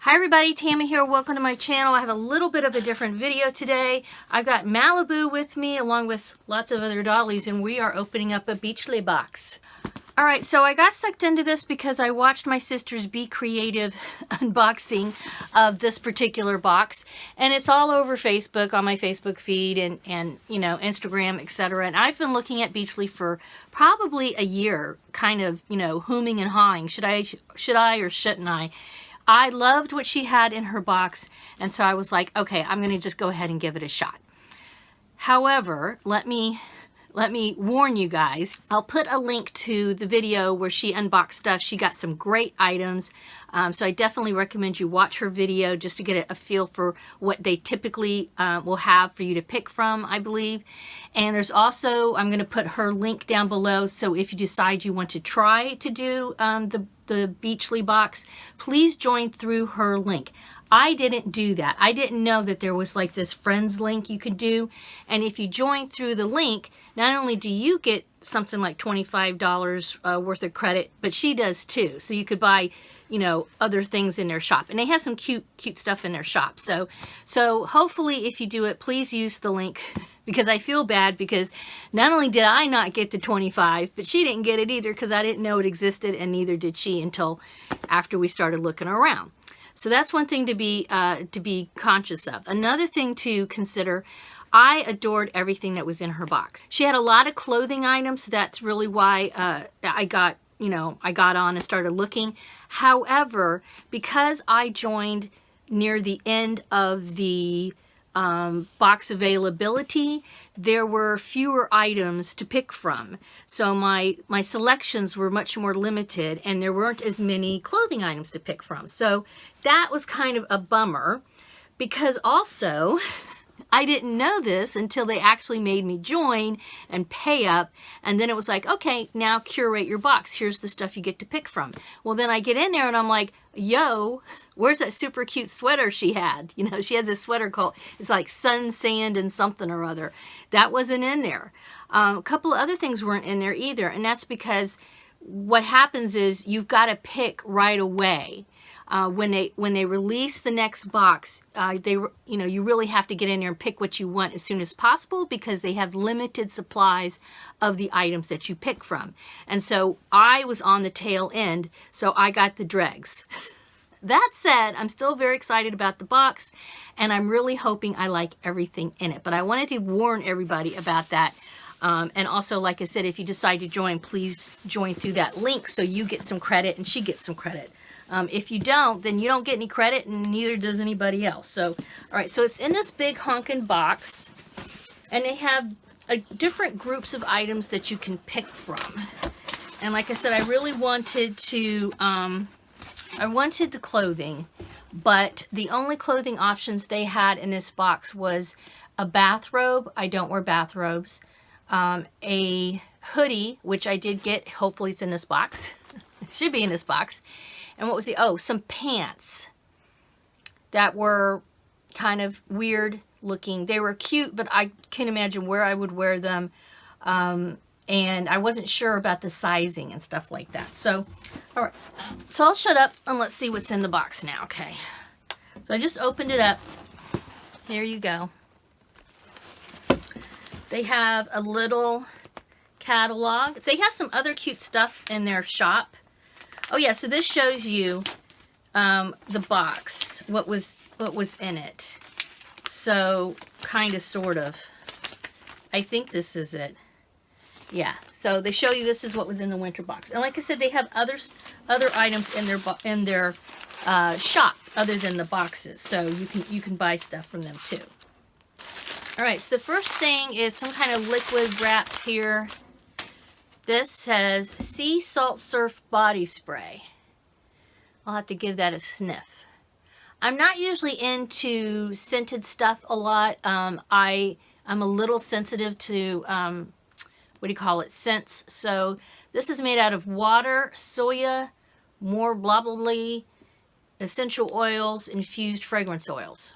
Hi everybody, Tammy here. Welcome to my channel. I have a little bit of a different video today. I've got Malibu with me along with lots of other dollies, and we are opening up a Beachly box. Alright, so I got sucked into this because I watched my sister's Be Creative unboxing of this particular box, and it's all over Facebook, on my Facebook feed, and you know, Instagram, etc. And I've been looking at Beachly for probably a year, kind of, you know, hooming and hawing. Should I or shouldn't I? I loved what she had in her box, and so I was like, okay, I'm going to just go ahead and give it a shot. However, let me warn you guys, I'll put a link to the video where she unboxed stuff. She got some great items, so I definitely recommend you watch her video just to get a feel for what they typically will have for you to pick from, I believe. And there's also, I'm going to put her link down below, so if you decide you want to try to do the Beachly box, please join through her link. I didn't do that. I didn't know that there was like this friends link you could do. And if you join through the link, not only do you get something like $25 worth of credit, but she does too. So you could buy, you know, other things in their shop. And they have some cute stuff in their shop. So hopefully if you do it, please use the link, because I feel bad because not only did I not get the 25, but she didn't get it either because I didn't know it existed, and neither did she until after we started looking around. So that's one thing to be conscious of. Another thing to consider, I adored everything that was in her box. She had a lot of clothing items, so that's really why I got on and started looking. However, because I joined near the end of the box availability, there were fewer items to pick from. So my selections were much more limited, and there weren't as many clothing items to pick from. So that was kind of a bummer, because also I didn't know this until they actually made me join and pay up, and then it was like, okay, now curate your box. Here's the stuff you get to pick from. Well, then I get in there and I'm like, yo, where's that super cute sweater she had? You know, she has a sweater called, it's like sun, sand, and something or other. That wasn't in there. A couple of other things weren't in there either, and that's because what happens is you've got to pick right away. When they release the next box, you really have to get in there and pick what you want as soon as possible, because they have limited supplies of the items that you pick from. And so I was on the tail end, so I got the dregs. That said, I'm still very excited about the box, and I'm really hoping I like everything in it. But I wanted to warn everybody about that. And also, like I said, if you decide to join, please join through that link so you get some credit and she gets some credit. If you don't, then you don't get any credit, and neither does anybody else. So, all right, so it's in this big honkin' box, and they have different groups of items that you can pick from. And like I said, I really wanted to, I wanted the clothing, but the only clothing options they had in this box was a bathrobe. I don't wear bathrobes. A hoodie, which I did get. Hopefully it's in this box. It should be in this box. And what was some pants that were kind of weird looking. They were cute, but I can't imagine where I would wear them. And I wasn't sure about the sizing and stuff like that. So, all right. So I'll shut up and let's see what's in the box now. Okay. So I just opened it up. Here you go. They have a little catalog. They have some other cute stuff in their shop. Oh yeah, so this shows you the box, what was in it. So kind of, sort of. I think this is it. Yeah. So they show you this is what was in the winter box. And like I said, they have other items in their shop other than the boxes. So you can buy stuff from them too. All right. So the first thing is some kind of liquid wrapped here. This says Sea Salt Surf Body Spray. I'll have to give that a sniff. I'm not usually into scented stuff a lot. I'm a little sensitive to, scents. So this is made out of water, soya, more blah blah blah, essential oils, infused fragrance oils.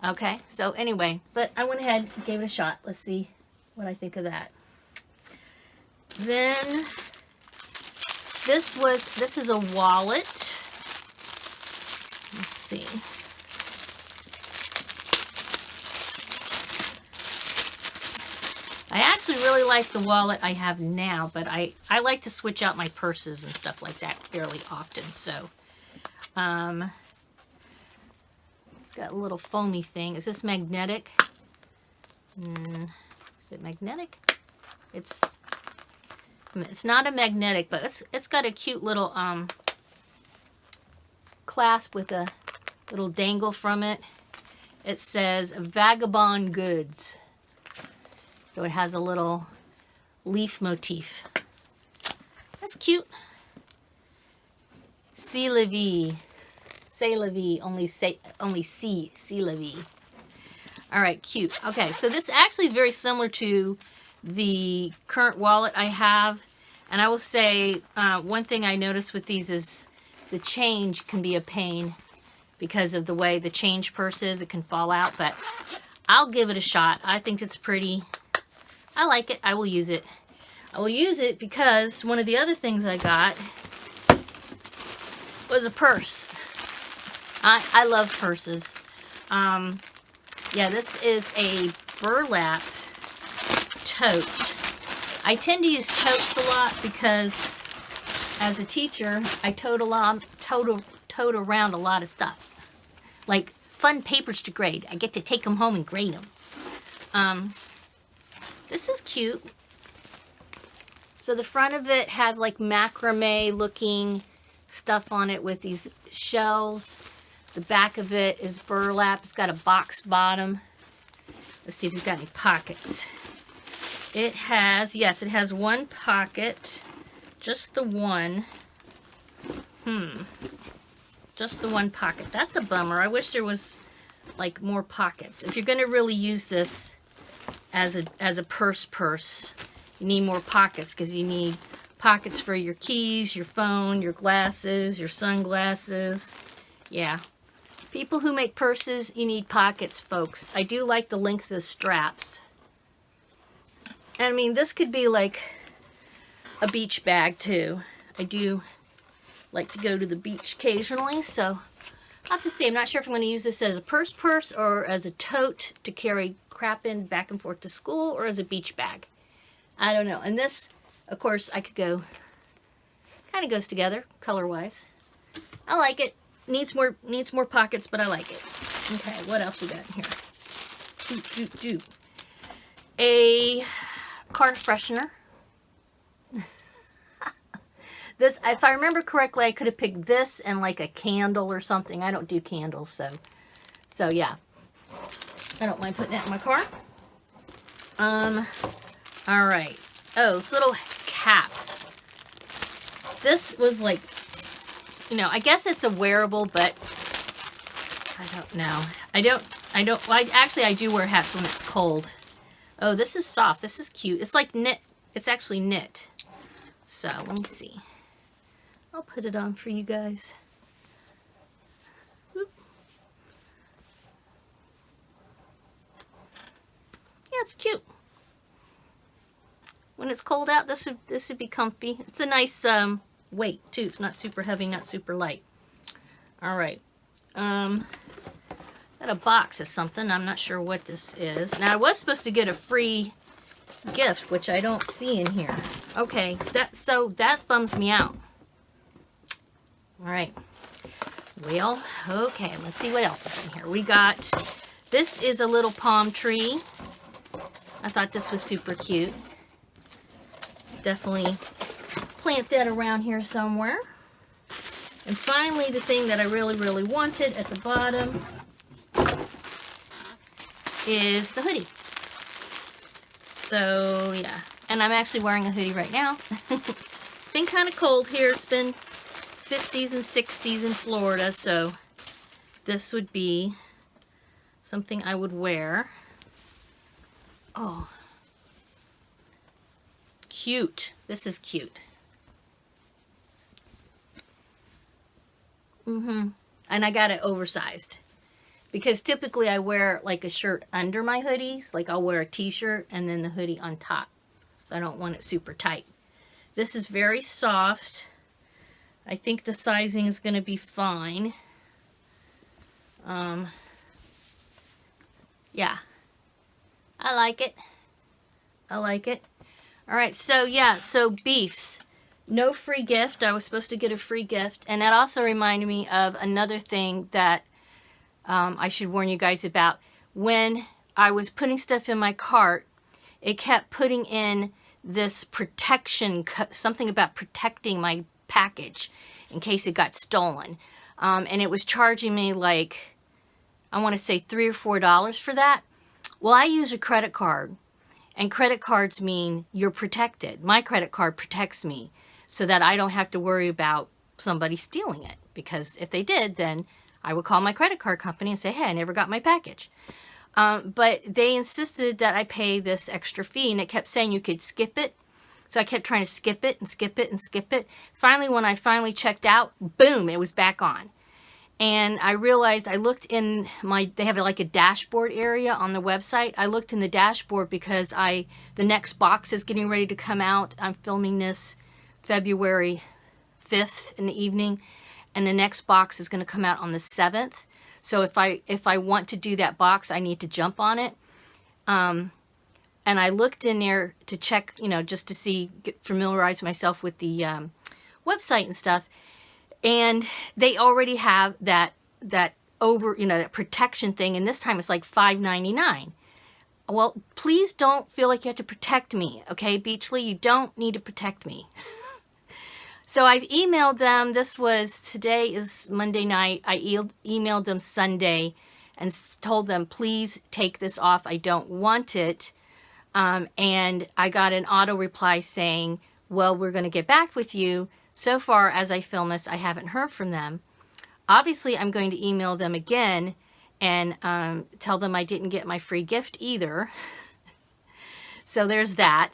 Okay, so anyway, but I went ahead and gave it a shot. Let's see what I think of that. Then this is a wallet. Let's see. I actually really like the wallet I have now, but I like to switch out my purses and stuff like that fairly often. So, it's got a little foamy thing. Is this magnetic? Is it magnetic? It's not a magnetic, but it's got a cute little clasp with a little dangle from it. It says Vagabond Goods. So it has a little leaf motif. That's cute. C'est la vie. C'est la vie. Only see la vie. All right, cute. Okay, so this actually is very similar to the current wallet I have. And I will say one thing I noticed with these is the change can be a pain because of the way the change purse is. It can fall out, but I'll give it a shot. I think it's pretty. I like it. I will use it. I will use it because one of the other things I got was a purse. I love purses. Yeah, this is a burlap tote. I tend to use totes a lot because as a teacher, I tote around a lot of stuff. Like fun papers to grade. I get to take them home and grade them. This is cute. So the front of it has like macrame looking stuff on it with these shells. The back of it is burlap. It's got a box bottom. Let's see if it's got any pockets. It has, yes, it has one pocket. Just the one. Just the one pocket. That's a bummer. I wish there was like more pockets. If you're going to really use this as a purse, you need more pockets because you need pockets for your keys, your phone, your glasses, your sunglasses. Yeah. People who make purses, you need pockets, folks. I do like the length of the straps. I mean, this could be like a beach bag too. I do like to go to the beach occasionally, so I'll have to see. I'm not sure if I'm going to use this as a purse or as a tote to carry crap in back and forth to school or as a beach bag. I don't know. And this, of course, I could go, kind of goes together color-wise. I like it. Needs more pockets, but I like it. Okay, what else we got in here? A car freshener. This, if I remember correctly, I could have picked this and like a candle or something. I don't do candles, so yeah. I don't mind putting it in my car. All right. Oh, this little cap. This was like, you know, I guess it's a wearable, but I don't know. Well, actually, I do wear hats when it's cold. Oh, this is soft. This is cute. It's like knit. It's actually knit. So, let me see. I'll put it on for you guys. Whoop. Yeah, it's cute. When it's cold out, this would be comfy. It's a nice weight too. It's not super heavy, not super light. All right. Got a box of something. I'm not sure what this is. Now I was supposed to get a free gift, which I don't see in here. Okay, that bums me out. All right. Well, okay, let's see what else is in here. We got, this is a little palm tree. I thought this was super cute. Definitely plant that around here somewhere. And finally, the thing that I really, really wanted at the bottom is the hoodie. So, yeah. And I'm actually wearing a hoodie right now. It's been kind of cold here. It's been 50s and 60s in Florida, so this would be something I would wear. Oh. Cute. This is cute. And I got it oversized. Because typically I wear like a shirt under my hoodies. Like I'll wear a t-shirt and then the hoodie on top. So I don't want it super tight. This is very soft. I think the sizing is going to be fine. Yeah, I like it. I like it. All right, so yeah, so beefs. No free gift. I was supposed to get a free gift. And that also reminded me of another thing that I should warn you guys about. When I was putting stuff in my cart, it kept putting in this protection, something about protecting my package in case it got stolen. And it was charging me like, I want to say $3 or $4 for that. Well, I use a credit card, and credit cards mean you're protected. My credit card protects me so that I don't have to worry about somebody stealing it, because if they did, then I would call my credit card company and say, hey, I never got my package. But they insisted that I pay this extra fee, and it kept saying you could skip it. So I kept trying to skip it and skip it and skip it. Finally, when I finally checked out, boom, it was back on. And I realized, I looked in they have like a dashboard area on the website. I looked in the dashboard because the next box is getting ready to come out. I'm filming this February 5th in the evening, and the next box is going to come out on the 7th. So if I want to do that box, I need to jump on it. And I looked in there to check, just to familiarize myself with the website and stuff. And they already have that that protection thing, and this time it's like $5.99. Well, please don't feel like you have to protect me, okay, Beachly? You don't need to protect me. So I've emailed them. Today is Monday night. I emailed them Sunday and told them, please take this off. I don't want it. And I got an auto reply saying, well, we're going to get back with you. So far, as I film this, I haven't heard from them. Obviously, I'm going to email them again and tell them I didn't get my free gift either. So there's that.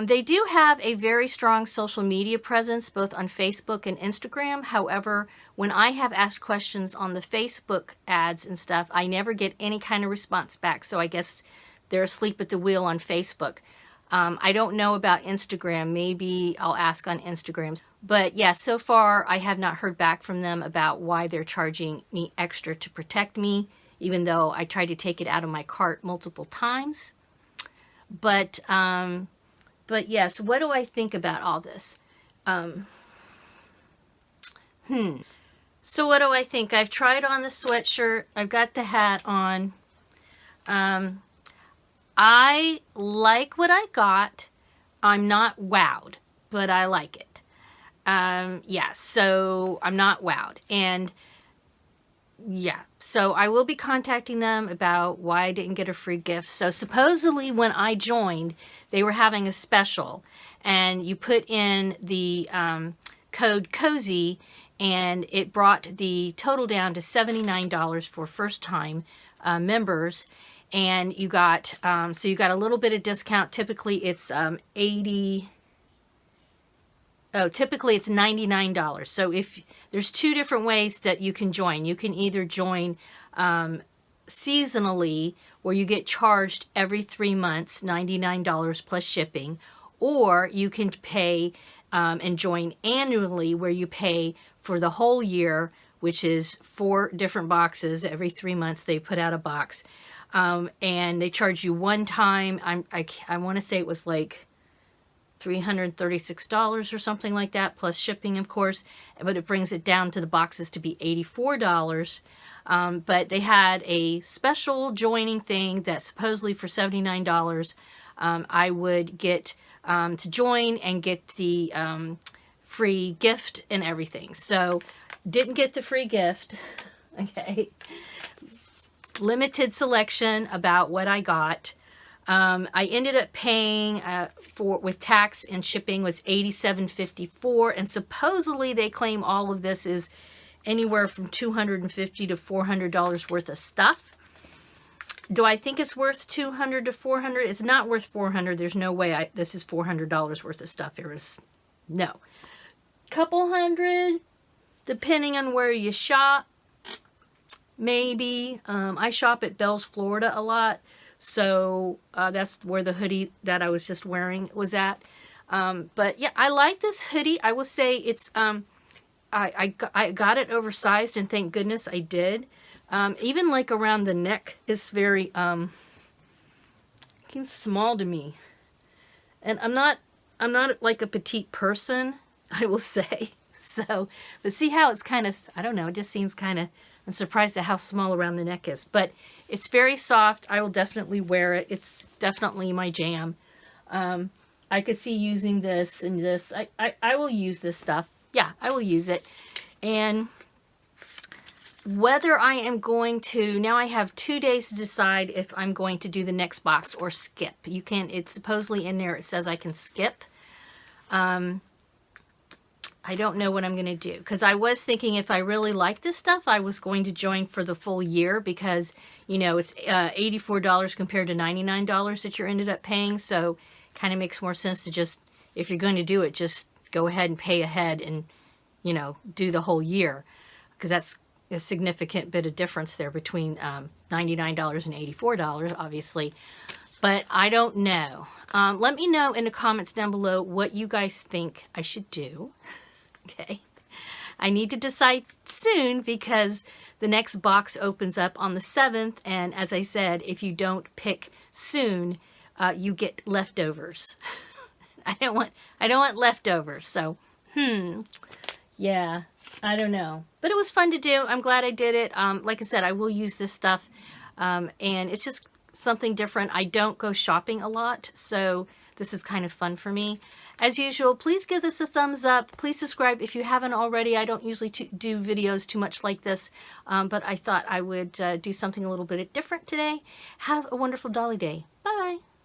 They do have a very strong social media presence, both on Facebook and Instagram. However, when I have asked questions on the Facebook ads and stuff, I never get any kind of response back. So I guess they're asleep at the wheel on Facebook. I don't know about Instagram. Maybe I'll ask on Instagram. But yeah, so far I have not heard back from them about why they're charging me extra to protect me, even though I tried to take it out of my cart multiple times. But yes, what do I think about all this? So what do I think? I've tried on the sweatshirt. I've got the hat on. I like what I got. I'm not wowed, but I like it. Yeah, so I'm not wowed. And yeah, so I will be contacting them about why I didn't get a free gift. So supposedly when I joined, they were having a special, and you put in the code COZY, and it brought the total down to $79 for first-time members. And you got, so you got a little bit of discount. Typically it's typically it's $99. So if there's two different ways that you can join. You can either join seasonally, where you get charged every 3 months, $99 plus shipping, or you can pay and join annually, where you pay for the whole year, which is 4 different boxes. Every 3 months they put out a box. And they charge you one time. I want to say it was like $336 or something like that, plus shipping, of course. But it brings it down to the boxes to be $84. But they had a special joining thing that supposedly for $79, I would get to join and get the free gift and everything. So didn't get the free gift. Okay. Limited selection about what I got. I ended up paying with tax and shipping was $87.54, and supposedly they claim all of this is anywhere from $250 to $400 worth of stuff. Do I think it's worth $200 to $400? It's not worth $400. There's no way this is $400 worth of stuff. No. Couple hundred, depending on where you shop. Maybe. I shop at Bells, Florida a lot, so that's where the hoodie that I was just wearing was at. But yeah, I like this hoodie. I will say it's I got it oversized, and thank goodness I did. Even like around the neck is very, seems small to me. And I'm not like a petite person, I will say. So, but see how it's kind of, I don't know, it just seems kind of, I'm surprised at how small around the neck is. But it's very soft. I will definitely wear it. It's definitely my jam. I could see using this and this. I will use this stuff. Yeah, I will use it. And whether I am going to, now I have 2 days to decide if I'm going to do the next box or skip. You can, it's supposedly in there, it says I can skip. I don't know what I'm going to do, because I was thinking if I really like this stuff, I was going to join for the full year, because, you know, it's $84 compared to $99 that you ended up paying. So kind of makes more sense to just, if you're going to do it, just go ahead and pay ahead and, you know, do the whole year, because that's a significant bit of difference there between $99 and $84, obviously. But I don't know. Let me know in the comments down below what you guys think I should do. Okay. I need to decide soon, because the next box opens up on the 7th. And as I said, if you don't pick soon, you get leftovers. I don't want leftovers. So, yeah, I don't know. But it was fun to do. I'm glad I did it. Like I said, I will use this stuff. And it's just something different. I don't go shopping a lot, so this is kind of fun for me. As usual, please give this a thumbs up. Please subscribe if you haven't already. I don't usually do videos too much like this, but I thought I would do something a little bit different today. Have a wonderful Dolly Day. Bye-bye.